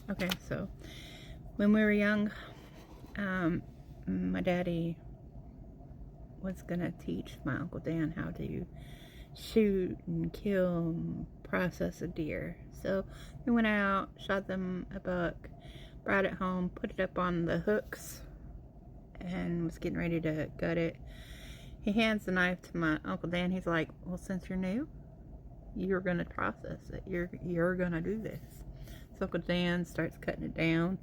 Okay, so when we were young, my daddy was gonna teach my Uncle Dan how to shoot and kill and process a deer. So we went out, shot them a buck, brought it home, put it up on the hooks, and was getting ready to gut it. He hands the knife to my Uncle Dan. He's like, well, since you're new, you're gonna process it. You're gonna do this. So Uncle Dan starts cutting it down,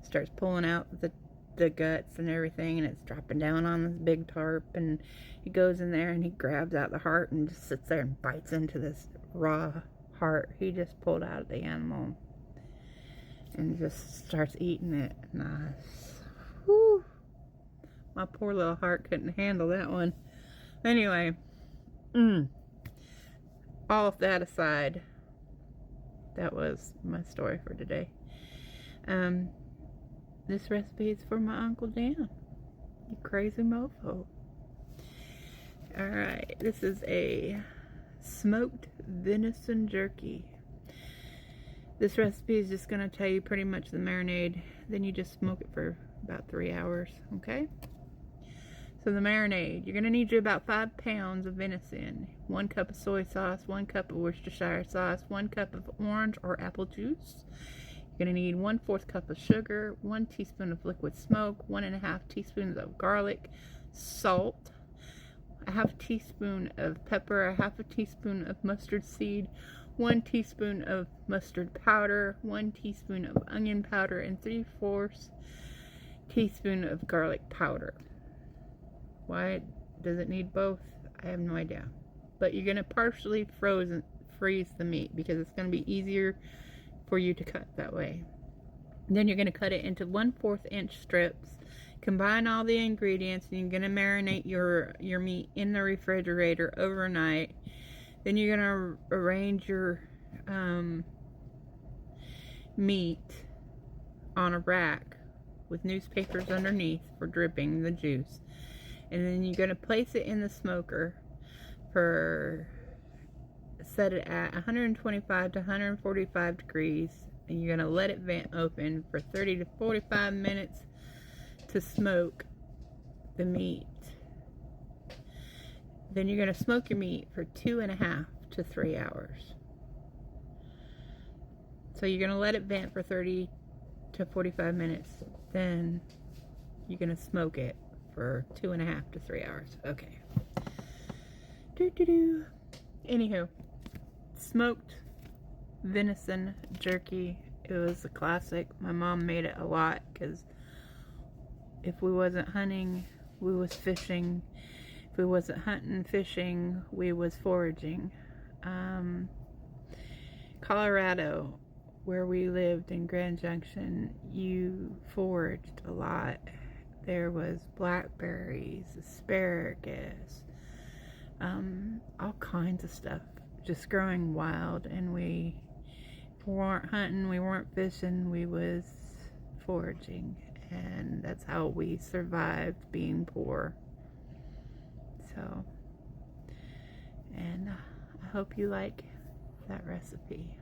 starts pulling out the guts and everything, and it's dropping down on this big tarp, and he goes in there and he grabs out the heart and just sits there and bites into this raw heart he just pulled out of the animal and just starts eating it. And whew, my poor little heart couldn't handle that one. Anyway, all of that aside, that was my story for today. This recipe is for my Uncle Dan, you crazy mofo. Alright, this is a smoked venison jerky. This recipe is just going to tell you pretty much the marinade. Then you just smoke it for about 3 hours, okay? So the marinade, you're going to need about 5 pounds of venison, 1 cup of soy sauce, 1 cup of Worcestershire sauce, 1 cup of orange or apple juice. You're going to need 1/4 cup of sugar, 1 teaspoon of liquid smoke, 1½ teaspoons of garlic, salt, a ½ teaspoon of pepper, a ½ teaspoon of mustard seed, 1 teaspoon of mustard powder, 1 teaspoon of onion powder, and 3/4 teaspoon of garlic powder. Why does it need both? I have no idea. But you're going to partially freeze the meat because it's going to be easier for you to cut that way. Then you're going to cut it into 1/4 inch strips. Combine all the ingredients, and you're going to marinate your meat in the refrigerator overnight. Then you're going to arrange your meat on a rack with newspapers underneath for dripping the juice. And then you're going to place it in the smoker set it at 125 to 145 degrees, and you're going to let it vent open for 30 to 45 minutes to smoke the meat. Then you're going to smoke your meat for 2.5 to 3 hours. So you're going to let it vent for 30 to 45 minutes, then you're going to smoke it for 2.5 to 3 hours. Okay. Anywho, smoked venison jerky. It was a classic. My mom made it a lot because if we wasn't hunting, we was fishing. If we wasn't hunting, fishing, we was foraging. Colorado, where we lived in Grand Junction, you foraged a lot. There was blackberries, asparagus, all kinds of stuff just growing wild, and we weren't hunting, we weren't fishing, we was foraging, and that's how we survived being poor. So, and I hope you like that recipe.